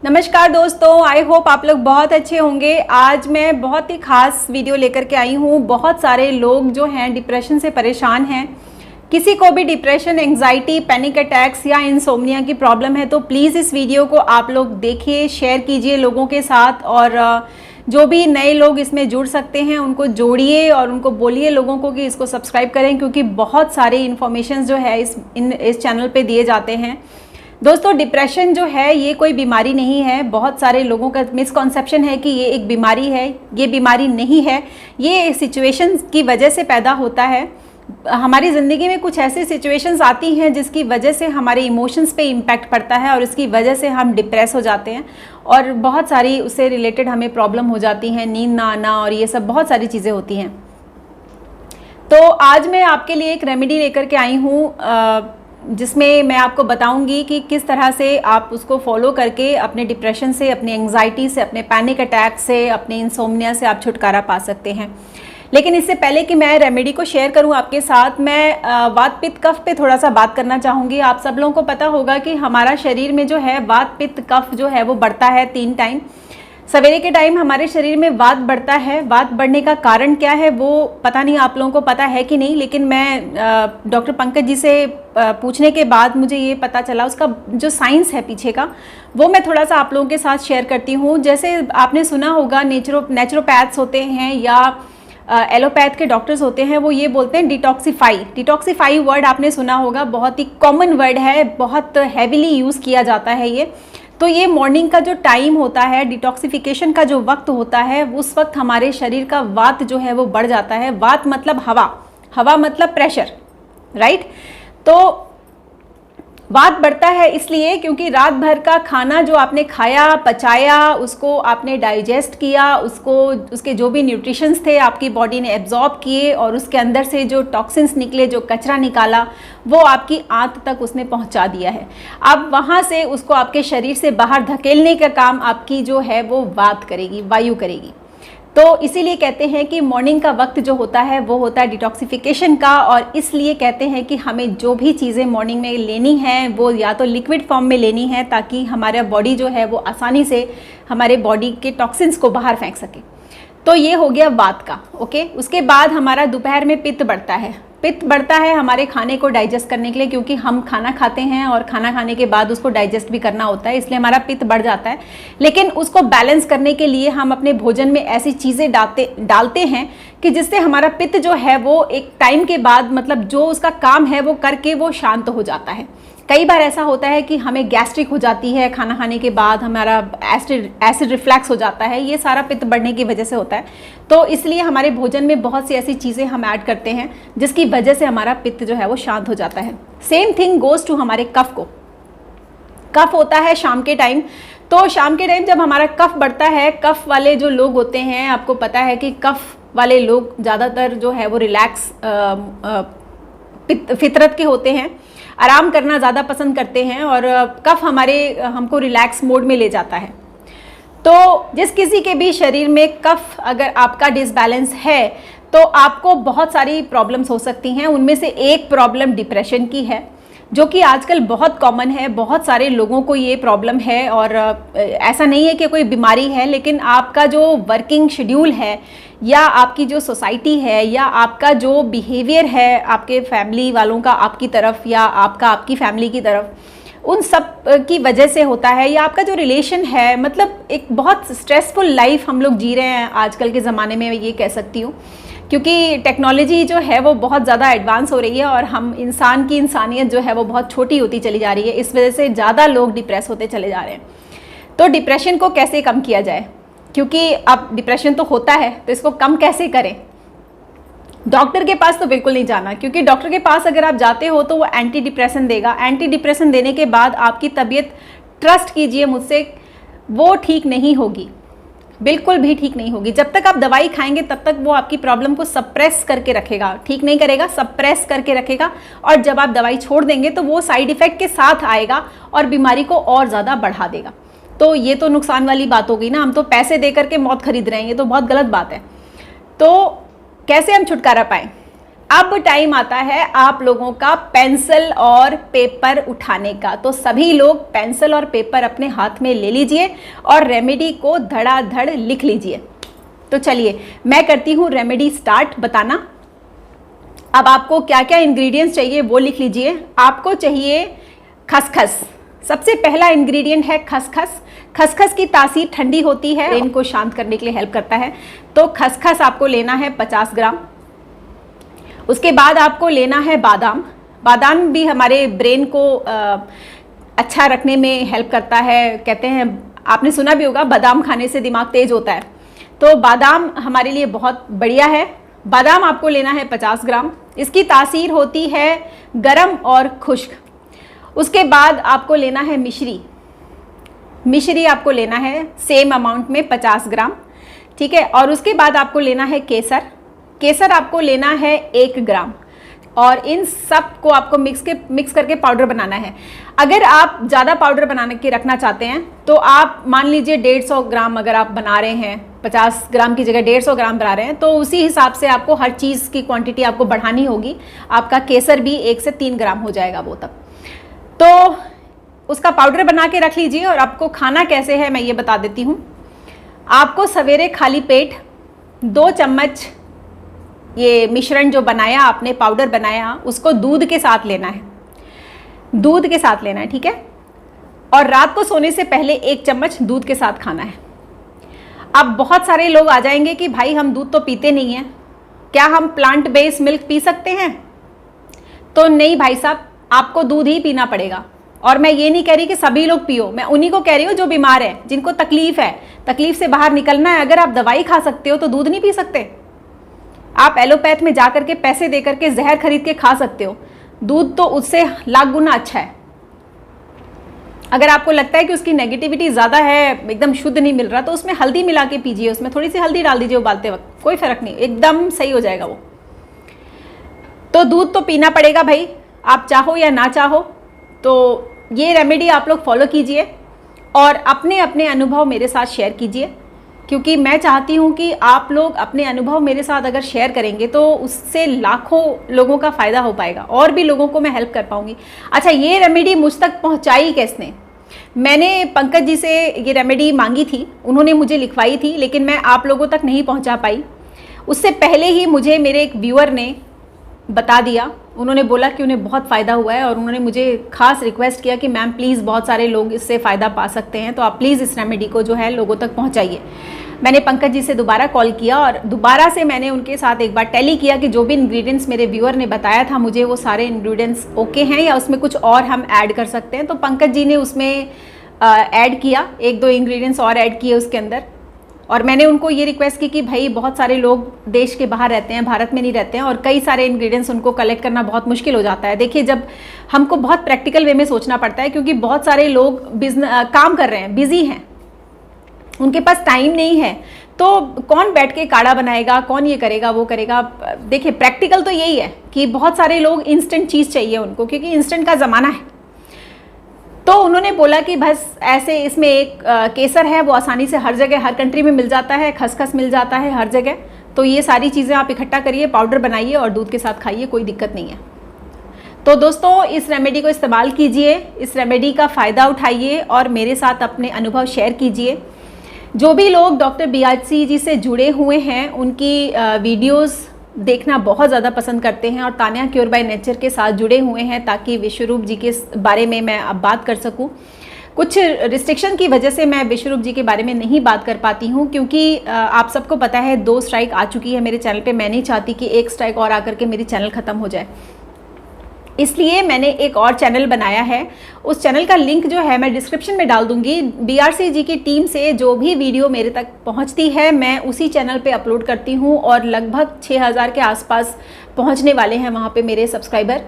नमस्कार दोस्तों, I hope आप लोग बहुत अच्छे होंगे। आज मैं बहुत ही खास वीडियो लेकर के आई हूँ। बहुत सारे लोग जो हैं डिप्रेशन से परेशान हैं। किसी को भी डिप्रेशन, एंग्जाइटी, पैनिक अटैक्स या इंसोम्निया की प्रॉब्लम है तो प्लीज़ इस वीडियो को आप लोग देखिए, शेयर कीजिए लोगों के साथ, और जो भी नए लोग इसमें जुड़ सकते हैं उनको जोड़िए और उनको बोलिए लोगों को कि इसको सब्सक्राइब करें, क्योंकि बहुत सारे इन्फॉर्मेशन जो है इस चैनल पे दिए जाते हैं। दोस्तों, डिप्रेशन जो है ये कोई बीमारी नहीं है। बहुत सारे लोगों का मिसकॉन्सेप्शन है कि ये एक बीमारी है। ये बीमारी नहीं है, ये सिचुएशंस की वजह से पैदा होता है। हमारी ज़िंदगी में कुछ ऐसी सिचुएशंस आती हैं जिसकी वजह से हमारे इमोशंस पे इम्पैक्ट पड़ता है और इसकी वजह से हम डिप्रेस हो जाते हैं, और बहुत सारी उससे रिलेटेड हमें प्रॉब्लम हो जाती हैं, नींद ना आना और ये सब बहुत सारी चीज़ें होती हैं। तो आज मैं आपके लिए एक रेमेडी लेकर के आई हूँ जिसमें मैं आपको बताऊंगी कि किस तरह से आप उसको फॉलो करके अपने डिप्रेशन से, अपनी एंग्जाइटी से, अपने पैनिक अटैक से, अपने इंसोम्निया से आप छुटकारा पा सकते हैं। लेकिन इससे पहले कि मैं रेमेडी को शेयर करूं आपके साथ, मैं वात पित्त कफ पे थोड़ा सा बात करना चाहूँगी। आप सब लोगों को पता होगा कि हमारा शरीर में जो है वात पित्त कफ जो है वो बढ़ता है 3 टाइम। सवेरे के टाइम हमारे शरीर में वात बढ़ता है। वात बढ़ने का कारण क्या है वो पता नहीं आप लोगों को पता है कि नहीं, लेकिन मैं डॉक्टर पंकज जी से पूछने के बाद मुझे ये पता चला, उसका जो साइंस है पीछे का वो मैं थोड़ा सा आप लोगों के साथ शेयर करती हूँ। जैसे आपने सुना होगा नेचुरोपैथ्स होते हैं या एलोपैथ के डॉक्टर्स होते हैं, वो ये बोलते हैं डिटॉक्सीफाई वर्ड आपने सुना होगा। बहुत ही कॉमन वर्ड है, बहुत हैविली यूज़ किया जाता है ये। तो ये मॉर्निंग का जो टाइम होता है, डिटॉक्सिफिकेशन का जो वक्त होता है, उस वक्त हमारे शरीर का वात जो है वो बढ़ जाता है। वात मतलब हवा, हवा मतलब प्रेशर, राइट। तो वात बढ़ता है इसलिए क्योंकि रात भर का खाना जो आपने खाया, पचाया, उसको आपने डाइजेस्ट किया, उसके जो भी न्यूट्रिशंस थे आपकी बॉडी ने एब्जॉर्ब किए, और उसके अंदर से जो टॉक्सिन्स निकले, जो कचरा निकाला, वो आपकी आंत तक उसने पहुंचा दिया है। अब वहां से उसको आपके शरीर से बाहर धकेलने का काम आपकी जो है वो वात करेगी, वायु करेगी। तो इसीलिए कहते हैं कि मॉर्निंग का वक्त जो होता है वो होता है डिटॉक्सिफिकेशन का, और इसलिए कहते हैं कि हमें जो भी चीज़ें मॉर्निंग में लेनी हैं वो या तो लिक्विड फॉर्म में लेनी है, ताकि हमारा बॉडी जो है वो आसानी से हमारे बॉडी के टॉक्सिन्स को बाहर फेंक सके। तो ये हो गया वात का, ओके। उसके बाद हमारा दोपहर में पित्त बढ़ता है। पित्त बढ़ता है हमारे खाने को डाइजेस्ट करने के लिए, क्योंकि हम खाना खाते हैं और खाना खाने के बाद उसको डाइजेस्ट भी करना होता है, इसलिए हमारा पित्त बढ़ जाता है। लेकिन उसको बैलेंस करने के लिए हम अपने भोजन में ऐसी चीज़ें डालते हैं कि जिससे हमारा पित्त जो है वो एक टाइम के बाद, मतलब जो उसका काम है वो करके वो शांत हो जाता है। कई बार ऐसा होता है कि हमें गैस्ट्रिक हो जाती है खाना खाने के बाद, हमारा एसिड रिफ्लैक्स हो जाता है, ये सारा पित्त बढ़ने की वजह से होता है। तो इसलिए हमारे भोजन में बहुत सी ऐसी चीज़ें हम ऐड करते हैं जिसकी वजह से हमारा पित्त जो है वो शांत हो जाता है। सेम थिंग गोज़ टू हमारे कफ को। कफ होता है शाम के टाइम। तो शाम के टाइम जब हमारा कफ बढ़ता है, कफ वाले जो लोग होते हैं, आपको पता है कि कफ वाले लोग ज़्यादातर जो है वो रिलैक्स फितरत के होते हैं, आराम करना ज़्यादा पसंद करते हैं, और कफ हमको रिलैक्स मोड में ले जाता है। तो जिस किसी के भी शरीर में कफ अगर आपका डिसबैलेंस है तो आपको बहुत सारी प्रॉब्लम्स हो सकती हैं। उनमें से एक प्रॉब्लम डिप्रेशन की है, जो कि आजकल बहुत कॉमन है। बहुत सारे लोगों को ये प्रॉब्लम है, और ऐसा नहीं है कि कोई बीमारी है, लेकिन आपका जो वर्किंग शेड्यूल है, या आपकी जो सोसाइटी है, या आपका जो बिहेवियर है आपके फैमिली वालों का आपकी तरफ, या आपकी फैमिली की तरफ, उन सब की वजह से होता है। या आपका जो रिलेशन है, मतलब एक बहुत स्ट्रेसफुल लाइफ हम लोग जी रहे हैं आजकल के ज़माने में, ये कह सकती हूँ, क्योंकि टेक्नोलॉजी जो है वो बहुत ज़्यादा एडवांस हो रही है और हम इंसानियत जो है वो बहुत छोटी होती चली जा रही है। इस वजह से ज़्यादा लोग डिप्रेस होते चले जा रहे हैं। तो डिप्रेशन को कैसे कम किया जाए, क्योंकि अब डिप्रेशन तो होता है, तो इसको कम कैसे करें। डॉक्टर के पास तो बिल्कुल नहीं जाना, क्योंकि डॉक्टर के पास अगर आप जाते हो तो वो एंटी डिप्रेशन देगा। एंटी डिप्रेशन देने के बाद आपकी तबीयत, ट्रस्ट कीजिए मुझसे, वो ठीक नहीं होगी, बिल्कुल भी ठीक नहीं होगी। जब तक आप दवाई खाएंगे तब तक वो आपकी प्रॉब्लम को सप्रेस करके रखेगा, ठीक नहीं करेगा, सप्रेस करके रखेगा। और जब आप दवाई छोड़ देंगे तो वो साइड इफ़ेक्ट के साथ आएगा और बीमारी को और ज़्यादा बढ़ा देगा। तो ये तो नुकसान वाली बात होगी ना, हम तो पैसे दे करके मौत खरीद रहे हैं, ये तो बहुत गलत बात है। तो कैसे हम छुटकारा पाएँ? अब टाइम आता है आप लोगों का पेंसिल और पेपर उठाने का। तो सभी लोग पेंसिल और पेपर अपने हाथ में ले लीजिए और रेमेडी को धड़ाधड़ लिख लीजिए। तो चलिए मैं करती हूँ रेमेडी स्टार्ट बताना। अब आपको क्या क्या इंग्रेडिएंट्स चाहिए वो लिख लीजिए। आपको चाहिए खसखस। सबसे पहला इंग्रेडिएंट है खसखस। खसखस की तासीर ठंडी होती है, ब्रेन को शांत करने के लिए हेल्प करता है। तो खसखस आपको लेना है 50 ग्राम। उसके बाद आपको लेना है बादाम। बादाम भी हमारे ब्रेन को अच्छा रखने में हेल्प करता है। कहते हैं, आपने सुना भी होगा, बादाम खाने से दिमाग तेज होता है। तो बादाम हमारे लिए बहुत बढ़िया है। बादाम आपको लेना है 50 ग्राम। इसकी तासीर होती है गरम और खुश्क। उसके बाद आपको लेना है मिश्री। मिश्री आपको लेना है सेम अमाउंट में 50 ग्राम, ठीक है। और उसके बाद आपको लेना है केसर। केसर आपको लेना है 1 ग्राम। और इन सब को आपको मिक्स करके पाउडर बनाना है। अगर आप ज़्यादा पाउडर बना के रखना चाहते हैं तो आप मान लीजिए 150 ग्राम अगर आप बना रहे हैं, 50 ग्राम की जगह 150 ग्राम बना रहे हैं, तो उसी हिसाब से आपको हर चीज़ की क्वांटिटी आपको बढ़ानी होगी। आपका केसर भी 1 से 3 ग्राम हो जाएगा वो तब। तो उसका पाउडर बना के रख लीजिए। और आपको खाना कैसे है मैं ये बता देती हूँ। आपको सवेरे खाली पेट 2 चम्मच ये मिश्रण जो बनाया आपने, पाउडर बनाया, उसको दूध के साथ लेना है। दूध के साथ लेना है, ठीक है। और रात को सोने से पहले 1 चम्मच दूध के साथ खाना है। अब बहुत सारे लोग आ जाएंगे कि भाई हम दूध तो पीते नहीं हैं, क्या हम प्लांट बेस्ड मिल्क पी सकते हैं? तो नहीं भाई साहब, आपको दूध ही पीना पड़ेगा। और मैं ये नहीं कह रही कि सभी लोग पियो, मैं उन्हीं को कह रही हूँ जो बीमार है, जिनको तकलीफ है, तकलीफ से बाहर निकलना है। अगर आप दवाई खा सकते हो तो दूध नहीं पी सकते? आप एलोपैथ में जाकर के पैसे दे करके जहर खरीद के खा सकते हो। दूध तो उससे लाख गुना अच्छा है। अगर आपको लगता है कि उसकी नेगेटिविटी ज़्यादा है, एकदम शुद्ध नहीं मिल रहा, तो उसमें हल्दी मिला के पीजिए। उसमें थोड़ी सी हल्दी डाल दीजिए उबालते वक्त, कोई फ़र्क नहीं, एकदम सही हो जाएगा वो। तो दूध तो पीना पड़ेगा भाई, आप चाहो या ना चाहो। तो ये रेमेडी आप लोग फॉलो कीजिए और अपने अपने अनुभव मेरे साथ शेयर कीजिए, क्योंकि मैं चाहती हूँ कि आप लोग अपने अनुभव मेरे साथ अगर शेयर करेंगे तो उससे लाखों लोगों का फ़ायदा हो पाएगा और भी लोगों को मैं हेल्प कर पाऊँगी। अच्छा, ये रेमेडी मुझ तक पहुँचाई किसने? मैंने पंकज जी से ये रेमेडी मांगी थी, उन्होंने मुझे लिखवाई थी, लेकिन मैं आप लोगों तक नहीं पहुँचा पाई। उससे पहले ही मुझे मेरे एक व्यूअर ने बता दिया। उन्होंने बोला कि उन्हें बहुत फ़ायदा हुआ है और उन्होंने मुझे खास रिक्वेस्ट किया कि मैम प्लीज़, बहुत सारे लोग इससे फ़ायदा पा सकते हैं, तो आप प्लीज़ इस रेमेडी को जो है लोगों तक पहुंचाइए। मैंने पंकज जी से दोबारा कॉल किया और दोबारा से मैंने उनके साथ एक बार टेली किया कि जो भी इंग्रेडिएंट्स मेरे व्यूअर ने बताया था मुझे, वो सारे इंग्रेडिएंट्स ओके हैं या उसमें कुछ और हम ऐड कर सकते हैं। तो पंकज जी ने उसमें ऐड किया, 1-2 इंग्रेडिएंट्स और ऐड किए उसके अंदर। और मैंने उनको ये रिक्वेस्ट की कि भाई बहुत सारे लोग देश के बाहर रहते हैं, भारत में नहीं रहते हैं, और कई सारे इंग्रेडिएंट्स उनको कलेक्ट करना बहुत मुश्किल हो जाता है। देखिए, जब हमको बहुत प्रैक्टिकल वे में सोचना पड़ता है, क्योंकि बहुत सारे लोग काम कर रहे हैं, बिजी हैं, उनके पास टाइम नहीं है। तो कौन बैठ के काढ़ा बनाएगा, कौन ये करेगा वो करेगा। देखिए, प्रैक्टिकल तो यही है कि बहुत सारे लोग इंस्टेंट चीज़ चाहिए उनको, क्योंकि इंस्टेंट का ज़माना है। तो उन्होंने बोला कि बस ऐसे, इसमें एक केसर है, वो आसानी से हर जगह, हर कंट्री में मिल जाता है, खसखस मिल जाता है हर जगह। तो ये सारी चीज़ें आप इकट्ठा करिए, पाउडर बनाइए और दूध के साथ खाइए, कोई दिक्कत नहीं है। तो दोस्तों, इस रेमेडी को इस्तेमाल कीजिए, इस रेमेडी का फ़ायदा उठाइए और मेरे साथ अपने अनुभव शेयर कीजिए। जो भी लोग डॉक्टर BRC जी से जुड़े हुए हैं, उनकी वीडियोस देखना बहुत ज़्यादा पसंद करते हैं और तान्या क्योर बाय नेचर के साथ जुड़े हुए हैं, ताकि विश्वरूप जी के बारे में मैं अब बात कर सकूं। कुछ रिस्ट्रिक्शन की वजह से मैं विश्वरूप जी के बारे में नहीं बात कर पाती हूं, क्योंकि आप सबको पता है 2 स्ट्राइक आ चुकी है मेरे चैनल पे। मैं नहीं चाहती कि 1 स्ट्राइक और आकर के मेरी चैनल ख़त्म हो जाए, इसलिए मैंने एक और चैनल बनाया है। उस चैनल का लिंक जो है मैं डिस्क्रिप्शन में डाल दूंगी। BRC जी की टीम से जो भी वीडियो मेरे तक पहुंचती है, मैं उसी चैनल पे अपलोड करती हूं और लगभग 6000 के आसपास पहुंचने वाले हैं वहां पे मेरे सब्सक्राइबर।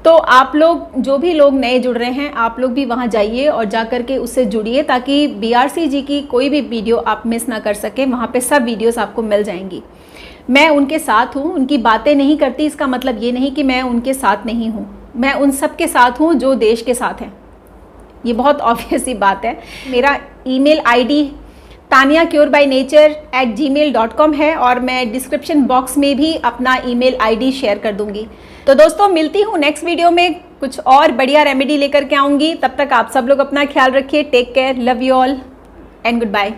तो आप लोग, जो भी लोग नए जुड़ रहे हैं, आप लोग भी वहां जाइए और जा कर के उससे जुड़िए, ताकि BRC जी की कोई भी वीडियो आप मिस ना कर सकें। वहाँ पे सब वीडियोस आपको मिल जाएंगी। मैं उनके साथ हूँ, उनकी बातें नहीं करती, इसका मतलब ये नहीं कि मैं उनके साथ नहीं हूँ। मैं उन सब के साथ हूँ जो देश के साथ हैं, ये बहुत ऑब्वियस सी बात है। मेरा ईमेल ID taniacurbynature@gmail.com है और मैं डिस्क्रिप्शन बॉक्स में भी अपना ईमेल आईडी शेयर कर दूंगी। तो दोस्तों मिलती हूँ नेक्स्ट वीडियो में, कुछ और बढ़िया रेमेडी लेकर के आऊँगी। तब तक आप सब लोग अपना ख्याल रखिए। Take care, love you all and good bye.